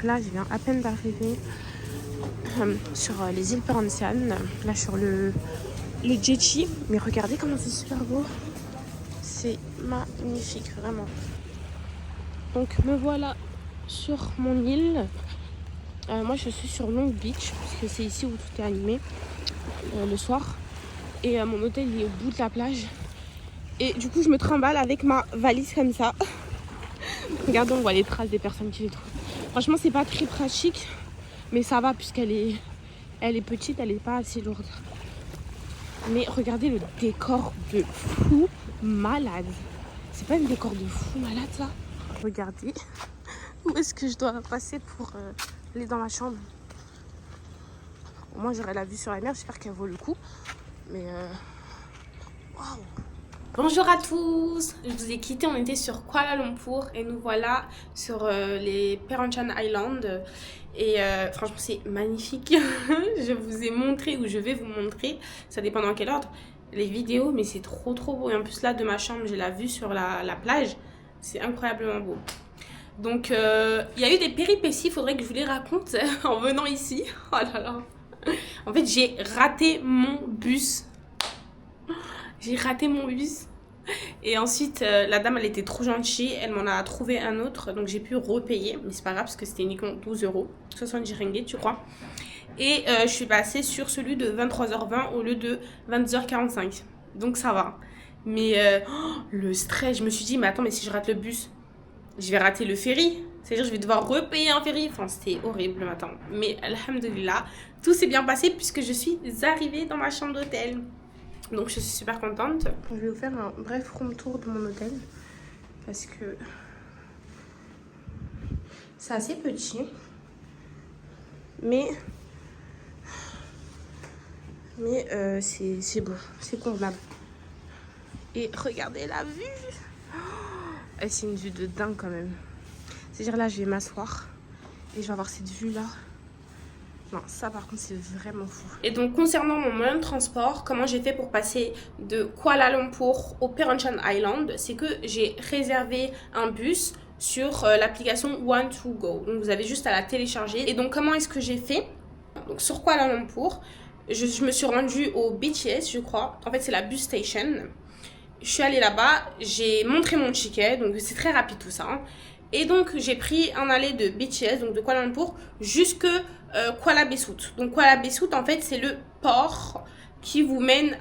Donc là, je viens à peine d'arriver sur les îles Perhentian, là sur le Jetty. Mais regardez comment c'est super beau. C'est magnifique, vraiment. Donc me voilà sur mon île. Moi je suis sur Long Beach, parce que c'est ici où tout est animé le soir. Et mon hôtel il est au bout de la plage. Et du coup je me trimballe avec ma valise comme ça. Regardez, on voit les traces des personnes qui les trouvent. Franchement c'est pas très pratique, mais ça va puisqu'elle est petite, elle est pas assez lourde. Mais regardez le décor de fou malade. C'est pas un décor de fou malade ça? Regardez où est-ce que je dois passer pour aller dans ma chambre. Moi j'aurai la vue sur la mer, j'espère qu'elle vaut le coup. Mais waouh! Bonjour à tous, je vous ai quitté, on était sur Kuala Lumpur et nous voilà sur les Perhentian Islands et franchement c'est magnifique. Je vous ai montré ou je vais vous montrer, ça dépend dans quel ordre, les vidéos, mais c'est trop beau. Et en plus là de ma chambre j'ai la vue sur la plage, c'est incroyablement beau. Donc il y a eu des péripéties, il faudrait que je vous les raconte en venant ici. Oh là là. En fait j'ai raté mon bus. J'ai raté mon bus. Et ensuite, la dame, elle était trop gentille. Elle m'en a trouvé un autre. Donc, j'ai pu repayer. Mais c'est pas grave parce que c'était uniquement 12 €. 70 ringgit, je crois. Et je suis passée sur celui de 23h20 au lieu de 22h45. Donc, ça va. Mais le stress, je me suis dit, mais attends, mais si je rate le bus, je vais rater le ferry. C'est-à-dire, je vais devoir repayer un ferry. Enfin, c'était horrible le matin. Mais, alhamdoulilah, tout s'est bien passé puisque je suis arrivée dans ma chambre d'hôtel. Donc je suis super contente. Je vais vous faire un bref room tour de mon hôtel parce que c'est assez petit, mais c'est bon, c'est convenable. Et regardez la vue. Oh, c'est une vue de dingue quand même. C'est-à-dire là je vais m'asseoir et je vais avoir cette vue là. Non, ça par contre c'est vraiment fou. Et donc concernant mon moyen de transport, comment j'ai fait pour passer de Kuala Lumpur au Perhentian Island, c'est que j'ai réservé un bus sur l'application One2Go. Donc vous avez juste à la télécharger. Et donc comment est-ce que j'ai fait? Donc sur Kuala Lumpur, je me suis rendue au BTS, je crois. En fait c'est la bus station. Je suis allée là-bas, j'ai montré mon ticket, donc c'est très rapide tout ça. Hein. Et donc j'ai pris un aller de BTS, donc de Kuala Lumpur, jusque Kuala Besut. Donc Kuala Besut en fait c'est le port qui vous mène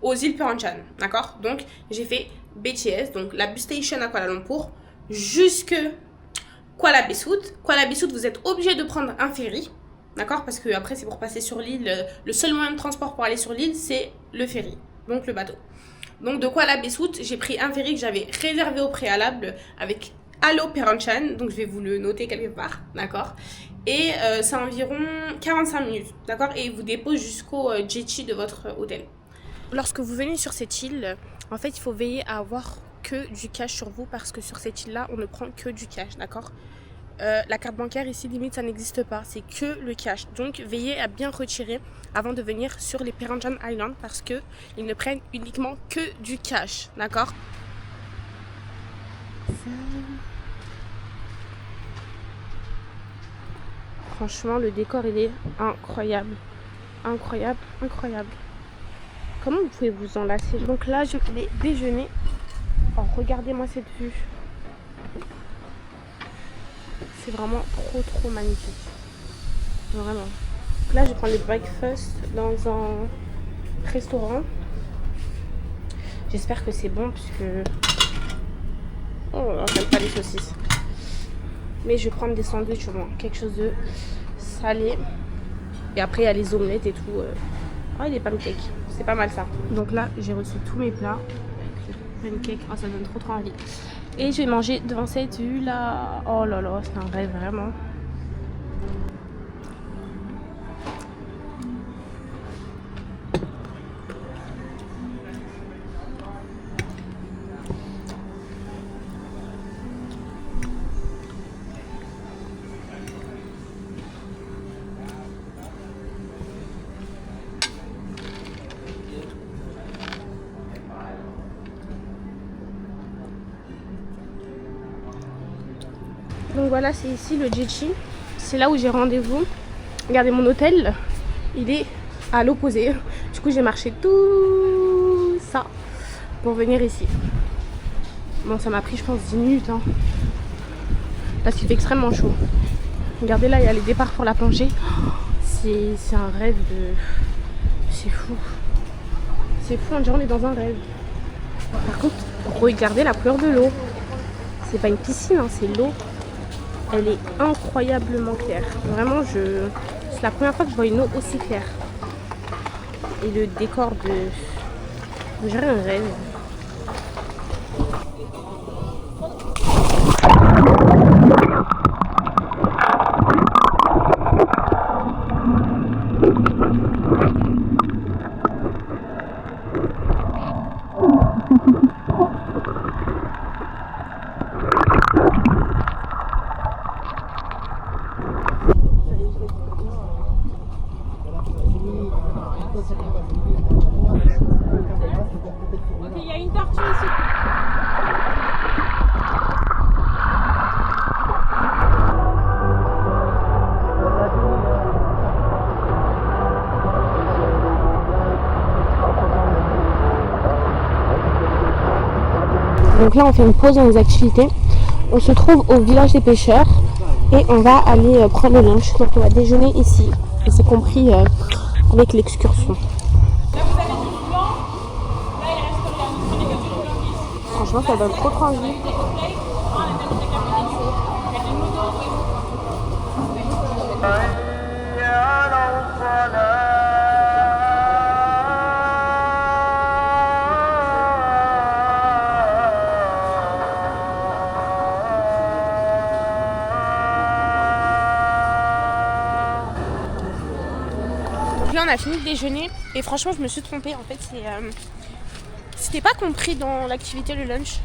aux îles Perhentian, d'accord? Donc j'ai fait BTS, donc la bus station à Kuala Lumpur, jusque Kuala Besut. Kuala Besut vous êtes obligé de prendre un ferry, d'accord? Parce que après c'est pour passer sur l'île, le seul moyen de transport pour aller sur l'île c'est le ferry, donc le bateau. Donc de Kuala Besut, j'ai pris un ferry que j'avais réservé au préalable avec Allo Perhentian, donc je vais vous le noter quelque part, d'accord? Et c'est environ 45 minutes, d'accord? Et il vous dépose jusqu'au jetty de votre hôtel. Lorsque vous venez sur cette île, en fait, il faut veiller à avoir que du cash sur vous parce que sur cette île-là, on ne prend que du cash, d'accord? La carte bancaire ici limite ça n'existe pas, c'est que le cash. Donc veillez à bien retirer avant de venir sur les Perhentian Islands parce que ils ne prennent uniquement que du cash, d'accord? Franchement le décor il est incroyable, incroyable. Comment vous pouvez vous en lasser? Donc là je vais déjeuner. Oh regardez-moi cette vue. C'est vraiment trop magnifique. Vraiment. Là, je prends le breakfast dans un restaurant. J'espère que c'est bon puisque... Oh, j'aime pas les saucisses. Mais je vais prendre des sandwichs au moins. Quelque chose de salé. Et après, il y a les omelettes et tout. Oh, les pancakes. C'est pas mal ça. Donc là, j'ai reçu tous mes plats. Pancakes. Oh, ça donne trop envie. Et je vais manger devant cette vue là. Oh là là, c'est un rêve vraiment. Donc voilà, c'est ici le Jetchi. C'est là où j'ai rendez-vous. Regardez, mon hôtel, il est à l'opposé. Du coup, j'ai marché tout ça pour venir ici. Bon, ça m'a pris, je pense, 10 minutes. Hein, parce qu'il fait extrêmement chaud. Regardez, là, il y a les départs pour la plongée. C'est un rêve de... C'est fou. C'est fou, on dirait qu'on est dans un rêve. Par contre, regardez la couleur de l'eau. C'est pas une piscine, hein, c'est l'eau. Elle est incroyablement claire. Vraiment, c'est la première fois que je vois une eau aussi claire. Et le décor de... On dirait un rêve. Il y a une tortue ici. Donc là on fait une pause dans les activités. On se trouve au village des pêcheurs et on va aller prendre le lunch. Donc on va déjeuner ici et c'est compris avec l'excursion. Là vous avez du blanc, là il reste franchement ça donne trop envie. Là on a fini de déjeuner et franchement je me suis trompée en fait c'était pas compris dans l'activité le lunch,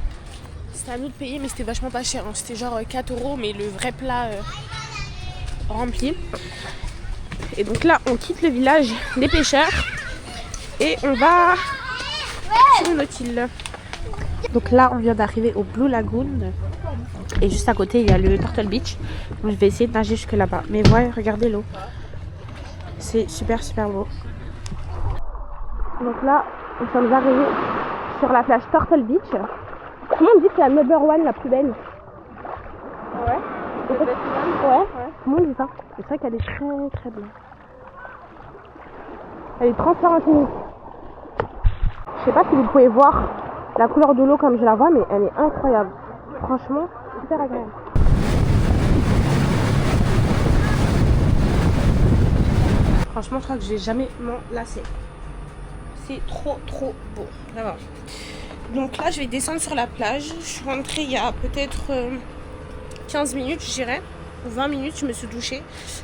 c'était à nous de payer mais c'était vachement pas cher, hein. C'était genre 4 € mais le vrai plat rempli. Et donc là on quitte le village des pêcheurs et on va sur une autre île. Donc là on vient d'arriver au Blue Lagoon et juste à côté il y a le Turtle Beach, donc je vais essayer de nager jusque là-bas. Mais ouais, regardez l'eau. C'est super beau. Donc là, nous sommes arrivés sur la plage Turtle Beach. Tout le monde dit que c'est la number one, la plus belle. Ouais. Ouais. Tout le monde dit ça. C'est vrai qu'elle est très belle. Elle est transparente. Je sais pas si vous pouvez voir la couleur de l'eau comme je la vois, mais elle est incroyable. Franchement, super agréable. Franchement, je crois que je vais jamais m'en lasser. C'est trop beau, vraiment. Donc là, je vais descendre sur la plage. Je suis rentrée il y a peut-être 15 minutes, je dirais. Ou 20 minutes, je me suis douchée.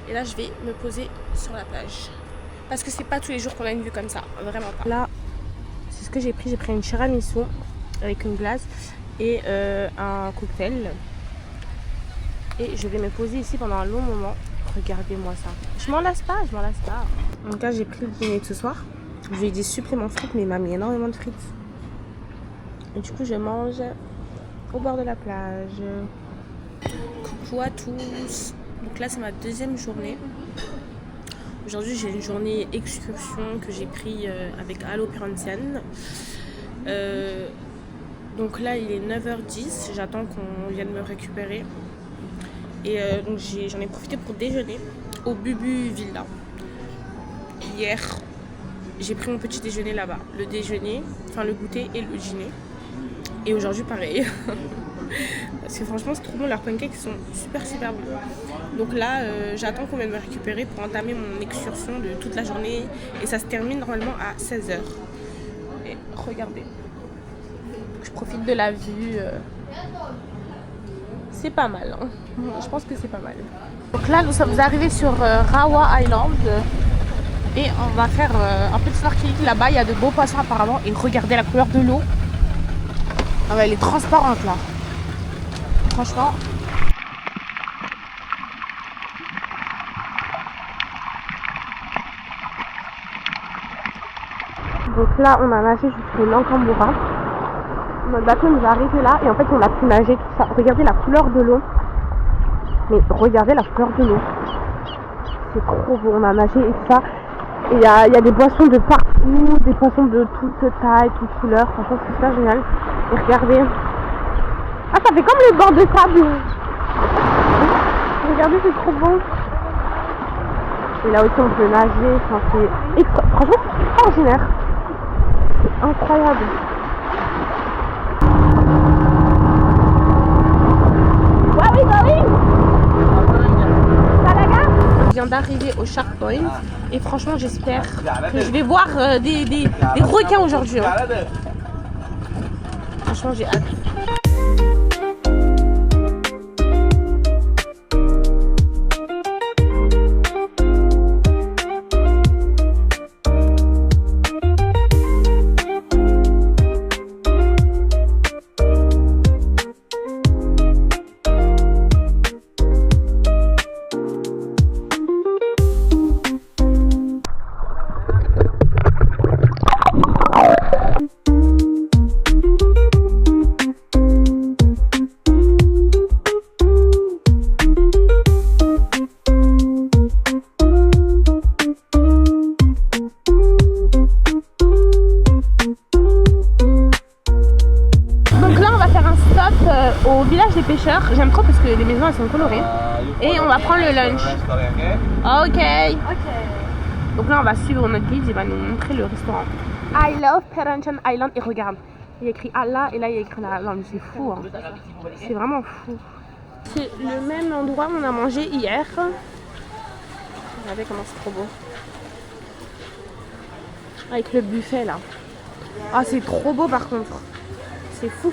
Et là, je vais me poser sur la plage. Parce que c'est pas tous les jours qu'on a une vue comme ça. Vraiment pas. Là, c'est ce que j'ai pris. J'ai pris une tiramisu avec une glace et un cocktail. Et je vais me poser ici pendant un long moment. Regardez-moi ça. Je m'en lasse pas. Donc là, j'ai pris le dîner de ce soir. Je lui ai dit supplément frites, mais il m'a mis énormément de frites. Et du coup, je mange au bord de la plage. Coucou à tous. Donc là, c'est ma deuxième journée. Aujourd'hui, j'ai une journée excursion que j'ai pris avec Allo Pirantian. Donc là, il est 9h10. J'attends qu'on vienne me récupérer. Et donc j'en ai profité pour déjeuner au Bubu Villa. Hier, j'ai pris mon petit déjeuner là-bas. Le déjeuner, enfin le goûter et le dîner. Et aujourd'hui, pareil. Parce que franchement, c'est trop bon. Leurs pancakes sont super bons. Donc là, j'attends qu'on vienne me récupérer pour entamer mon excursion de toute la journée. Et ça se termine normalement à 16h. Et regardez. Je profite de la vue. C'est pas mal, hein. Je pense que c'est pas mal. Donc là, nous sommes arrivés sur Rawa Island et on va faire un peu de snorkeling là-bas. Il y a de beaux poissons apparemment et regardez la couleur de l'eau. Ah ouais, elle est transparente là. Franchement. Donc là, on a nagé jusqu'au Nankambura. Notre bateau nous a arrêté là et en fait on a pu nager tout ça. Regardez la couleur de l'eau. Mais regardez la fleur de l'eau. C'est trop beau, on a nagé et tout ça. Et il y a des boissons de partout, des poissons de toute taille, toute couleur. Franchement, c'est super génial. Et regardez. Ah, ça fait comme le bord de sable. Regardez, c'est trop beau. Et là aussi, on peut nager. Enfin, c'est franchement, c'est extraordinaire. C'est incroyable. Ouais, oui, bah oui. On vient d'arriver au Shark Point et franchement j'espère que je vais voir des requins aujourd'hui. Hein. Franchement j'ai hâte. Au village des pêcheurs, j'aime trop parce que les maisons elles sont colorées et on va prendre le lunch. Ok. Donc là on va suivre notre guide, il va nous montrer le restaurant. I love Perhentian Island et regarde, il y a écrit Allah et là il y a écrit la langue, c'est fou hein. C'est vraiment fou. C'est le même endroit où on a mangé hier. Regardez comment c'est trop beau. Avec le buffet là. Ah c'est trop beau par contre. C'est fou.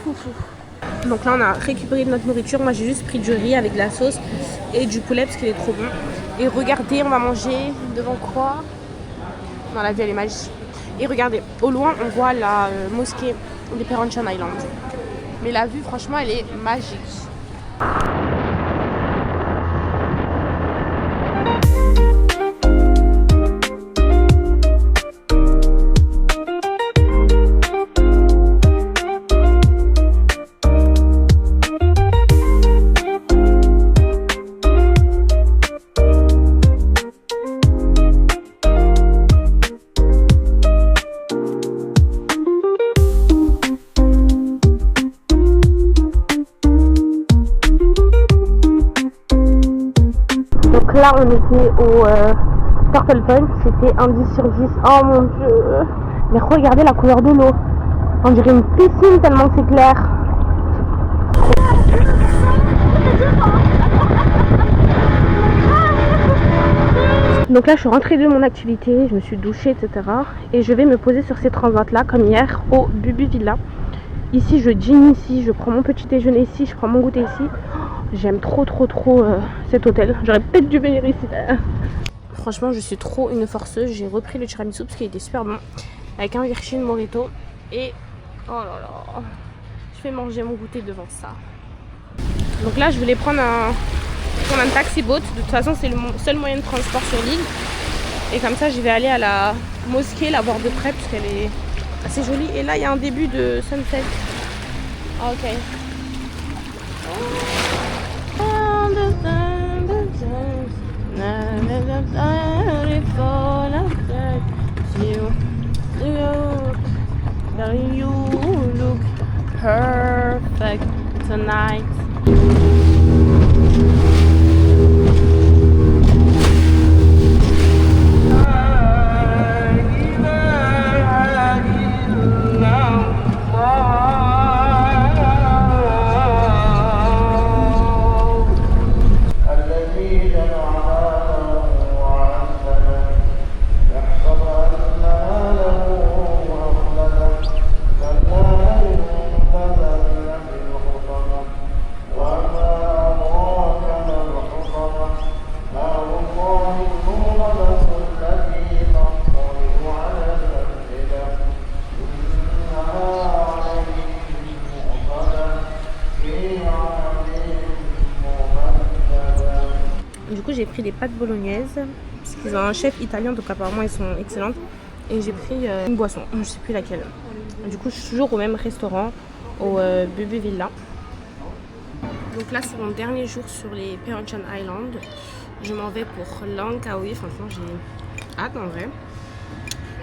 Donc là on a récupéré de notre nourriture. Moi j'ai juste pris du riz avec de la sauce et du poulet parce qu'il est trop bon. Et regardez, on va manger devant quoi? Non, la vue elle est magique. Et regardez, au loin on voit la mosquée des Perhentian Island. Mais la vue franchement elle est magique. Là on était au Turtle Point, c'était un 10 sur 10. Oh mon dieu. Mais regardez la couleur de l'eau. On dirait une piscine tellement que c'est clair. Donc là je suis rentrée de mon activité, je me suis douchée etc. Et je vais me poser sur ces transats là comme hier au Bubu Villa. Ici je dîne ici, je prends mon petit déjeuner ici, je prends mon goûter ici. J'aime trop cet hôtel. J'aurais peut-être dû venir ici. Franchement, je suis trop une forceuse. J'ai repris le tiramisu parce qu'il était super bon. Avec un Virgin Morito. Et oh là là. Je vais manger mon goûter devant ça. Donc là, je voulais prendre un taxi boat. De toute façon, c'est le seul moyen de transport sur l'île. Et comme ça, je vais aller à la mosquée, la voir de près parce qu'elle est assez jolie. Et là, il y a un début de sunset. Ah, ok. You look perfect tonight. Du coup j'ai pris des pâtes bolognaises parce qu'ils ont un chef italien donc apparemment elles sont excellentes. Et j'ai pris une boisson, je sais plus laquelle. Du coup je suis toujours au même restaurant, au Bubu Villa. Donc là c'est mon dernier jour sur les Perhentian Island. Je m'en vais pour Langkawi. Franchement j'ai hâte en vrai.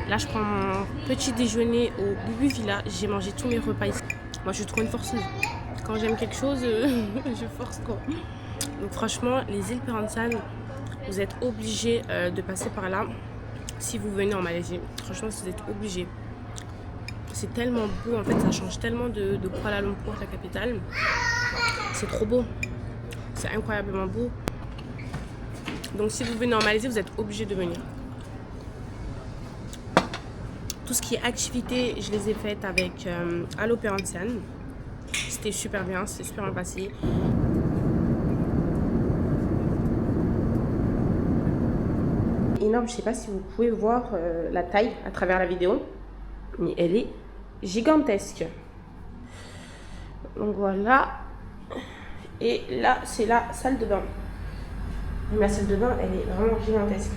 Là je prends mon petit déjeuner au Bubu Villa. J'ai mangé tous mes repas ici. Moi je suis trop une forceuse. Quand j'aime quelque chose, je force quoi. Donc franchement les îles Perhentian, vous êtes obligés de passer par là si vous venez en Malaisie. Franchement vous êtes obligés. C'est tellement beau en fait, ça change tellement de Kuala Lumpur, la capitale. C'est trop beau. C'est incroyablement beau. Donc si vous venez en Malaisie, vous êtes obligés de venir. Tout ce qui est activité, je les ai faites avec Allo Perhentian. C'était super bien, c'était super bien passé. Énorme, je sais pas si vous pouvez voir la taille à travers la vidéo, mais elle est gigantesque. Donc voilà. Et là, c'est la salle de bain. La salle de bain, elle est vraiment gigantesque.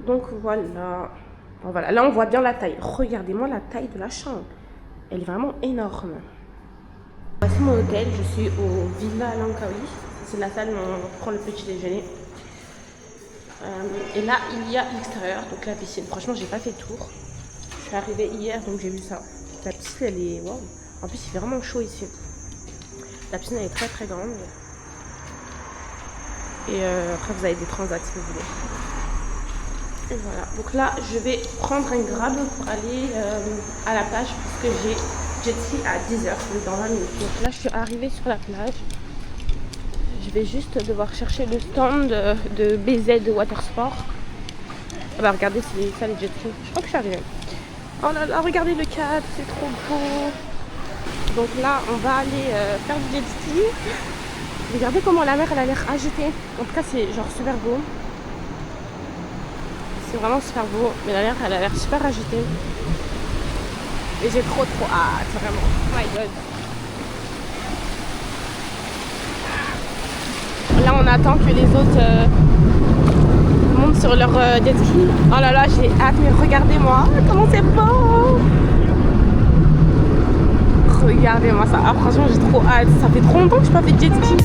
Donc voilà. Bon, voilà. Là, on voit bien la taille. Regardez-moi la taille de la chambre. Elle est vraiment énorme. Voici mon hôtel. Je suis au Villa Langkawi. C'est la salle où on prend le petit déjeuner. Et là, il y a l'extérieur, donc la piscine. Franchement, j'ai pas fait le tour. Je suis arrivée hier, donc j'ai vu ça. La piscine, elle est... Wow. En plus, il fait vraiment chaud ici. La piscine, elle est très très grande. Et après, vous avez des transats si vous voulez. Et voilà. Donc là, je vais prendre un grab pour aller à la plage parce que j'ai jet ski à 10h, donc dans 20 minutes. Donc là, je suis arrivée sur la plage. Je vais juste devoir chercher le stand de BZ Watersport. Ah bah regardez, c'est ça les jet ski. Je crois que je suis arrivée. Oh là là, regardez le cadre, c'est trop beau. Donc là, on va aller faire du jet ski. Regardez comment la mer, elle a l'air agitée. En tout cas, c'est genre super beau. C'est vraiment super beau. Mais la mer, elle a l'air super agitée. Et j'ai trop hâte, vraiment. Oh my god. Là, on attend que les autres montent sur leur jet ski. Oh là là, j'ai hâte, mais regardez-moi, comment c'est beau! Regardez-moi ça. Ah, franchement, j'ai trop hâte. Ça fait trop longtemps que je n'ai pas fait de jet ski.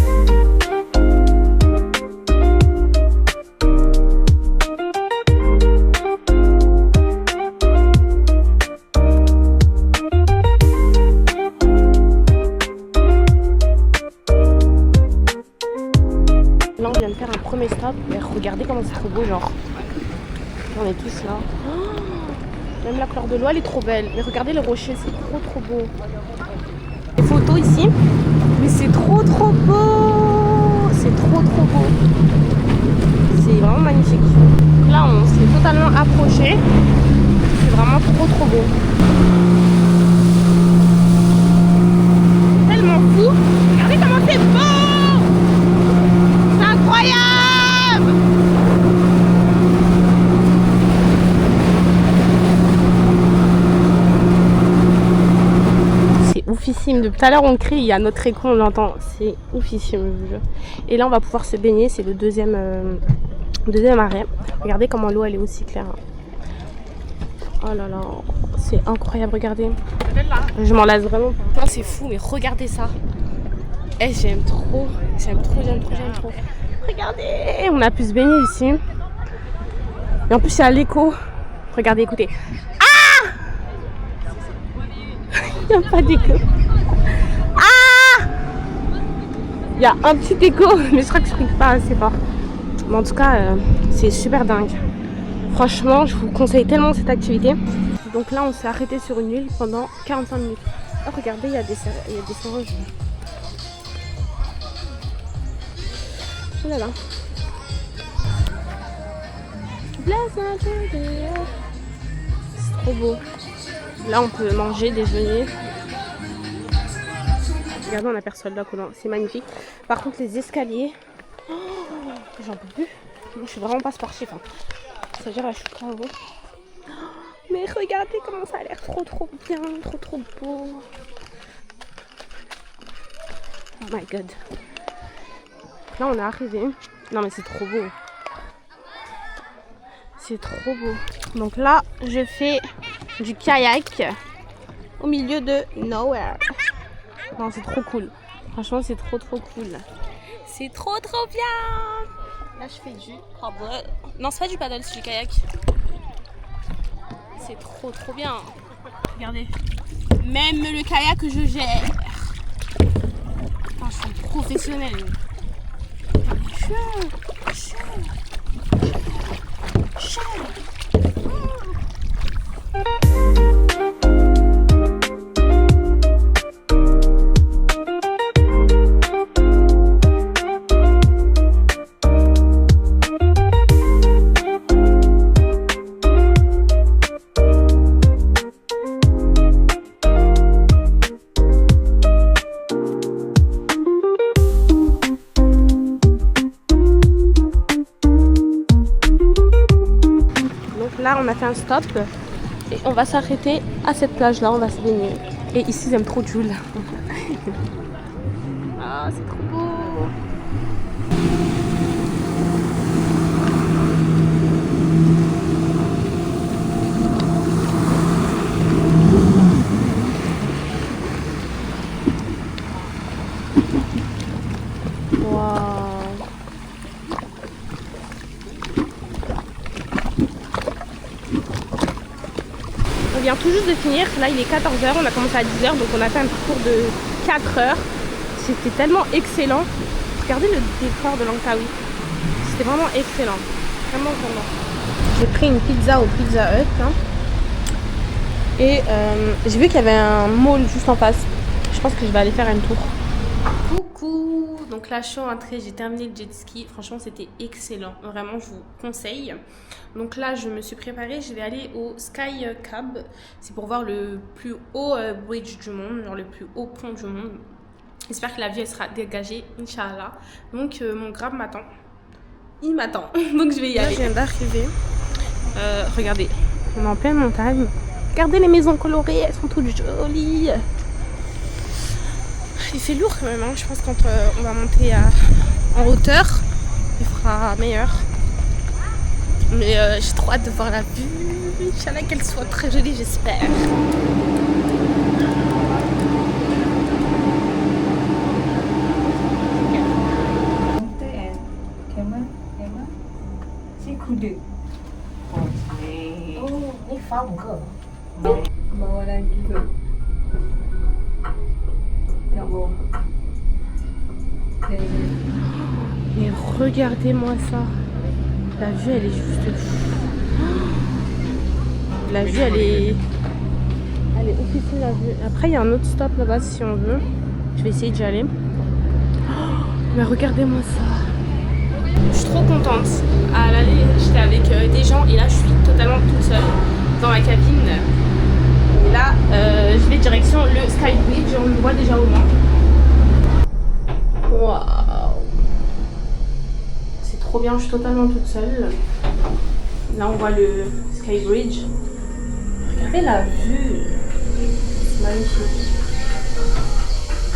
Là, on vient de faire un premier stop. Mais regardez comment c'est trop beau, genre. On est tous là. Oh, même la couleur de l'eau, elle est trop belle. Mais regardez le rocher, c'est trop beau. Les photos ici. Mais c'est trop beau. C'est trop beau. C'est vraiment magnifique. Là, on s'est totalement approché. C'est vraiment trop beau. Tellement fou. Regardez comment c'est beau. C'est incroyable. Oufissime. Depuis tout à l'heure on crie, il y a notre écho, on l'entend, c'est oufissime. Et là on va pouvoir se baigner, c'est le deuxième arrêt. Regardez comment l'eau elle est aussi claire. Oh là là, c'est incroyable, regardez. Je m'en lasse vraiment pas. C'est fou, mais regardez ça. Eh, j'aime trop. Regardez, on a pu se baigner ici. Et en plus il y a l'écho. Regardez, écoutez. Il n'y a pas d'écho. Ah! Il y a un petit écho, mais je crois que je ne crie pas assez fort. Mais en tout cas, c'est super dingue. Franchement, je vous conseille tellement cette activité. Donc là, on s'est arrêté sur une île pendant 45 minutes. Oh, regardez, il y a des singes. Oh là là. C'est trop beau. Là, on peut manger, déjeuner. Regardez, on aperçoit le lac au loin. C'est magnifique. Par contre, les escaliers, oh, j'en peux plus. Moi, je suis vraiment pas sportive. Hein. C'est-à-dire, là, je suis trop haut. Mais regardez comment ça a l'air trop bien, trop beau. Oh my god. Là, on est arrivé. Non, mais c'est trop beau. C'est trop beau. Donc là, je fais du kayak au milieu de nowhere. Non, c'est trop cool. Franchement, c'est trop cool. C'est trop bien. Là, je fais du paddle. Non, c'est pas du paddle, c'est du kayak. C'est trop bien. Regardez. Même le kayak que je gère. Enfin, je suis professionnelle. Là, on a fait un stop et on va s'arrêter à cette plage là, on va se baigner. Et ici, j'aime trop Jules. Ah, c'est trop beau. Waouh. On vient tout juste de finir, là il est 14h, on a commencé à 10h, donc on a fait un parcours de 4 heures. C'était tellement excellent. Regardez le décor de Langkawi. C'était vraiment excellent. Vraiment. J'ai pris une pizza au Pizza Hut. Hein. Et j'ai vu qu'il y avait un mall juste en face. Je pense que je vais aller faire un tour. Coucou. Donc là je suis rentrée, j'ai terminé le jet ski. Franchement c'était excellent. Vraiment je vous conseille. Donc là je me suis préparée, je vais aller au Sky Cab. C'est pour voir le plus haut bridge du monde, genre le plus haut pont du monde. J'espère que la vue elle sera dégagée, Inch'Allah. Donc mon grab m'attend. Il m'attend. Donc je vais y aller. Là, je viens d'arriver. Regardez, on est en pleine montagne. Regardez les maisons colorées, elles sont toutes jolies. Il fait lourd quand même, hein. Je pense que quand on va monter en hauteur, il fera meilleur. Mais j'ai trop hâte de voir la vue. Inch'Allah qu'elle soit très jolie, j'espère. Mais regardez-moi ça. La vue elle est juste fou. La vue elle est officielle la vue. Après il y a un autre stop là-bas si on veut. Je vais essayer d'y aller. Mais regardez-moi ça. Je suis trop contente. À l'aller j'étais avec des gens et là je suis totalement toute seule dans la cabine. Et là je vais direction le Sky Bridge. On le voit déjà au loin. Waouh. C'est trop bien, je suis totalement toute seule. Là on voit le Sky Bridge. Regardez la vue. C'est magnifique.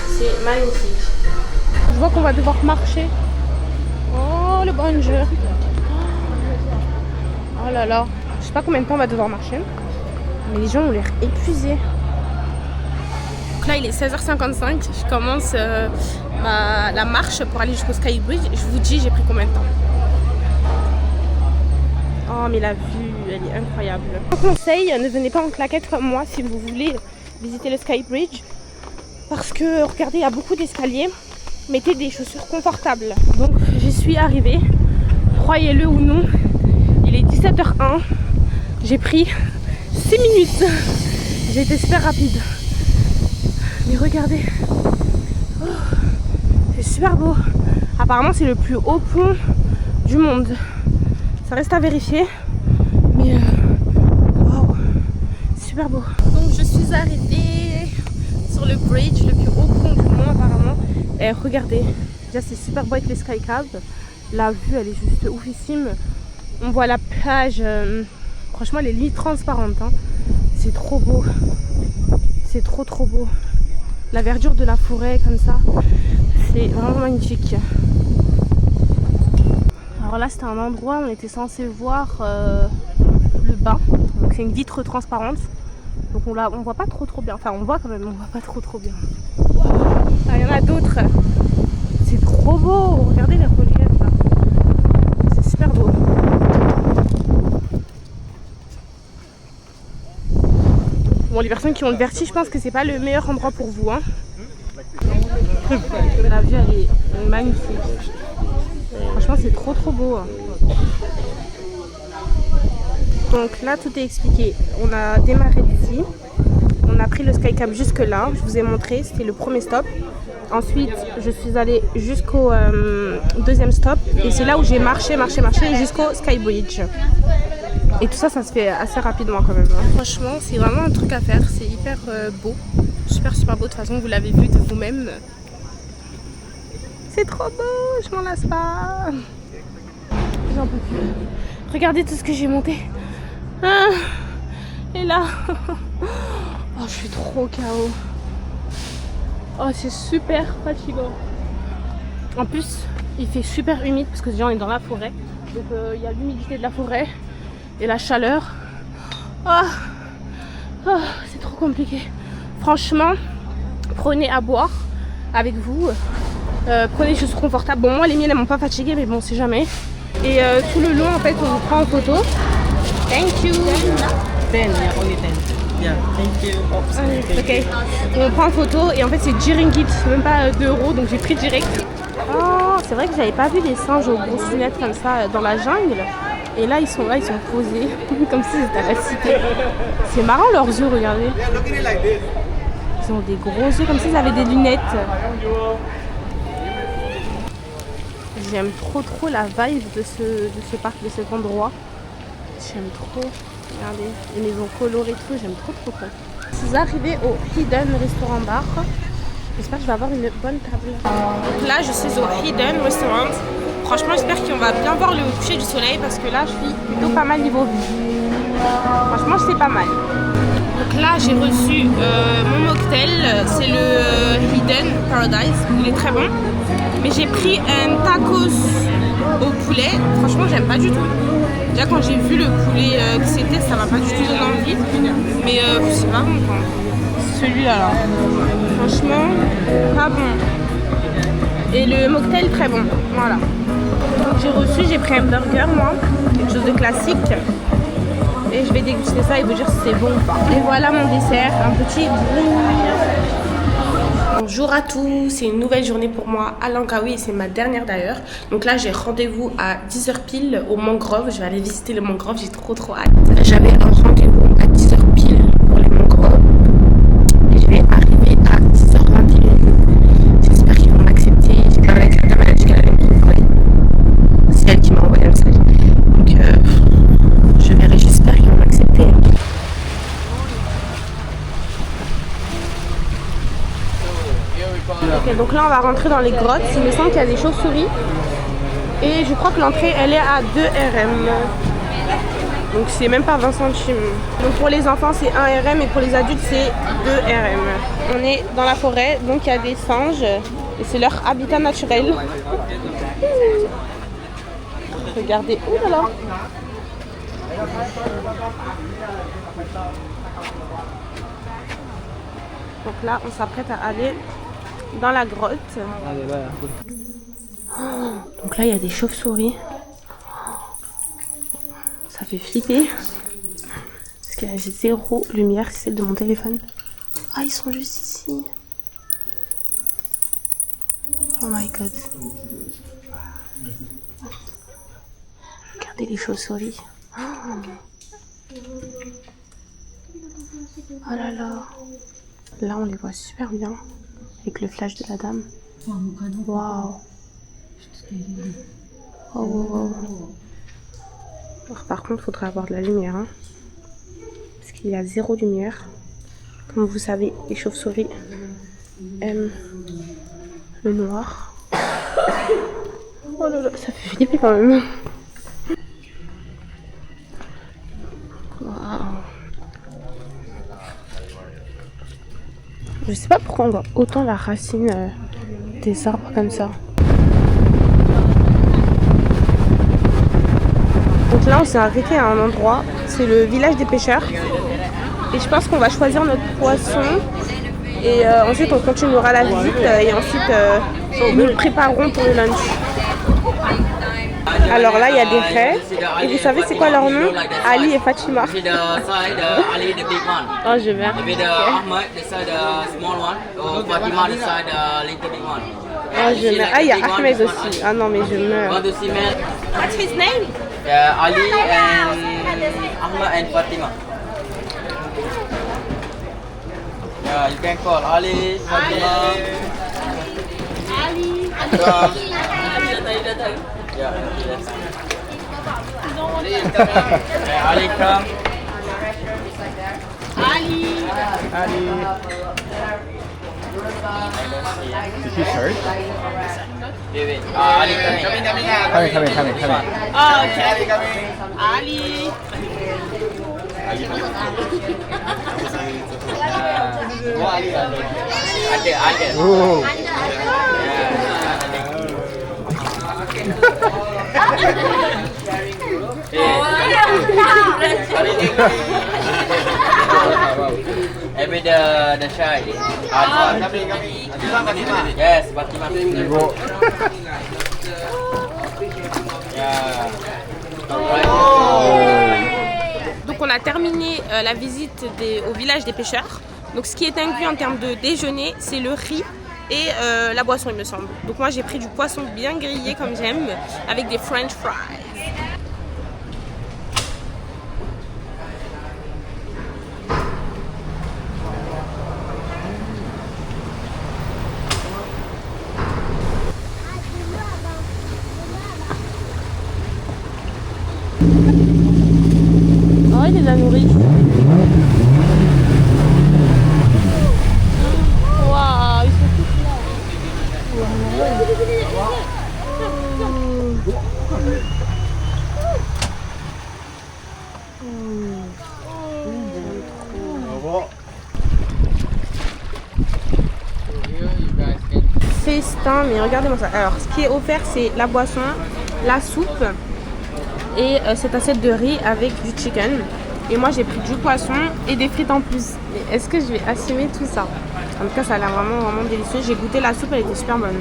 C'est magnifique. Je vois qu'on va devoir marcher. Oh le bon jeu. Oh là là. Je sais pas combien de temps on va devoir marcher. Mais les gens ont l'air épuisés. Donc là il est 16h55. Je commence la marche pour aller jusqu'au Sky Bridge. Je vous dis j'ai pris combien de temps. Oh mais la vue elle est incroyable. Un conseil, ne venez pas en claquette comme moi si vous voulez visiter le Sky Bridge. Parce que regardez il y a beaucoup d'escaliers. Mettez des chaussures confortables. Donc j'y suis arrivée. Croyez-le ou non, il est 17h01. J'ai pris 6 minutes. J'ai été super rapide. Mais regardez. Oh, c'est super beau. Apparemment c'est le plus haut pont du monde. Ça reste à vérifier. Mais wow, super beau. Donc je suis arrivée sur le bridge, le plus haut pont du monde apparemment. Et regardez, déjà c'est super beau avec les Sky Cab. La vue elle est juste oufissime. On voit la plage. Franchement elle est limite transparente. Hein. C'est trop beau. C'est trop beau. La verdure de la forêt comme ça. C'est vraiment magnifique. Alors là c'était un endroit où on était censé voir le bain. Donc c'est une vitre transparente. Donc on voit pas trop bien. Enfin on voit quand même, on voit pas trop bien. Wow. Ah, il y en en a d'autres. C'est trop beau. Regardez les reliefs là. C'est super beau. Bon, les personnes qui ont le vertige, je pense que c'est pas le meilleur endroit pour vous. Hein. La vue, elle est magnifique. Franchement, c'est trop beau. Hein. Donc là, tout est expliqué. On a démarré d'ici. On a pris le Skycam jusque là. Je vous ai montré, c'était le premier stop. Ensuite, je suis allée jusqu'au deuxième stop. Et c'est là où j'ai marché jusqu'au Skybridge. Et tout ça, ça se fait assez rapidement quand même. Hein. Franchement, c'est vraiment un truc à faire. C'est hyper beau. Super beau. De toute façon, vous l'avez vu de vous-même. C'est trop beau. Je m'en lasse pas. J'en peux plus. Regardez tout ce que j'ai monté. Ah, et là. Oh, je suis trop KO. Oh, c'est super fatigant. En plus, il fait super humide parce que déjà on est dans la forêt. Donc il y a l'humidité de la forêt et la chaleur. Oh, c'est trop compliqué. Franchement, prenez à boire avec vous. Prenez des choses confortables. Bon, moi les miennes elles m'ont pas fatiguée, mais bon, on sait jamais. Et tout le long, en fait, on vous prend en photo. Thank you. 10, yeah, only 10. Yeah, thank you. Oops, Ok. On prend en photo et en fait c'est 10 ringgit, même pas 2 euros, donc j'ai pris direct. Oh, c'est vrai que j'avais pas vu les singes aux grosses lunettes comme ça dans la jungle. Et là ils sont posés, comme si c'était à la cité. C'est marrant leurs yeux, regardez. Ils ont des gros yeux comme s'ils avaient des lunettes. J'aime trop la vibe de ce parc, de cet endroit. J'aime trop. Regardez, les maisons colorées et tout, j'aime trop. Je suis arrivée au Hidden Restaurant Bar. J'espère que je vais avoir une bonne table. Donc là, je suis au Hidden Restaurant. Franchement, j'espère qu'on va bien voir le coucher du soleil parce que là, je suis plutôt pas mal niveau vue. Franchement, c'est pas mal. Donc là, j'ai reçu mon mocktail. C'est le Hidden Paradise. Il est très bon. Mais j'ai pris un tacos au poulet. Franchement, j'aime pas du tout. Déjà, quand j'ai vu le poulet que c'était, ça m'a pas du tout donné envie. Mais c'est pas bon, quoi. Celui-là, là. Franchement, pas bon. Et le mocktail, très bon. Voilà. Donc j'ai pris un burger, moi. Quelque chose de classique. Et je vais déguster ça et vous dire si c'est bon ou pas. Et voilà mon dessert, un petit brownie. Bonjour à tous, c'est une nouvelle journée pour moi à Langkawi et c'est ma dernière d'ailleurs. Donc là j'ai rendez-vous à 10h pile au mangrove, je vais aller visiter le mangrove, j'ai trop hâte. J'avais un rendez-vous à 10h pile pour les mangroves et je vais arriver à 10h21. J'espère qu'ils vont m'accepter, j'ai parlé avec la dame, elle a dit qu'elle allait me livrer. C'est elle qui m'a envoyé un message. Donc je verrai, j'espère qu'ils vont m'accepter. Ok, donc là on va rentrer dans les grottes. Il me semble qu'il y a des chauves-souris. Et je crois que l'entrée elle est à 2 RM. Donc c'est même pas 20 centimes. Donc pour les enfants c'est 1 RM et pour les adultes c'est 2 RM. On est dans la forêt, donc il y a des singes. Et c'est leur habitat naturel. Regardez, oh là là. Donc là on s'apprête à aller dans la grotte. Oh, donc là il y a des chauves-souris. Ça fait flipper. Parce que j'ai zéro lumière, c'est celle de mon téléphone. Ah, ils sont juste ici. Oh my god. Regardez les chauves-souris. Oh là là. Là on les voit super bien. Avec le flash de la dame. Waouh. Oh, wow. Alors, par contre, il faudrait avoir de la lumière. Hein, parce qu'il y a zéro lumière. Comme vous savez, les chauves-souris aiment le noir. Oh là là, ça fait flipper quand même. Waouh. Je sais pas pourquoi on voit autant la racine des arbres comme ça. Donc là on s'est arrêté à un endroit, c'est le village des pêcheurs. Et je pense qu'on va choisir notre poisson. Et ensuite, on continuera la visite et ensuite, nous préparerons pour le lunch. Alors là, il y a des frères. Et vous savez c'est quoi leur nom? Ali et Fatima. Oh, je meurs. Oh, je meurs. Ah, il y a Ahmed aussi. Ah non, mais je meurs. What's his name? Ali and Ahmad and Fatima. Yeah, you can call Ali, Fatima. Ali. Yeah, yes. Ali come. Ali. Is he hurt? Wait. Ali coming. Coming. Oh, okay. Ali. Ada. Oh. Every the shy. Yes, Fatima. Go. Yeah. Donc on a terminé la visite au village des pêcheurs. Donc ce qui est inclus en termes de déjeuner, c'est le riz et la boisson, il me semble. Donc moi j'ai pris du poisson bien grillé comme j'aime, avec des french fries. Oh, il les a nourris. Waouh, ils sont tous là. Festin, mais regardez-moi ça. Alors, ce qui est offert, c'est la boisson, la soupe et cette assiette de riz avec du chicken. Et moi, j'ai pris du poisson et des frites en plus. Mais est-ce que je vais assumer tout ça? En tout cas, ça a l'air vraiment délicieux. J'ai goûté la soupe, elle était super bonne.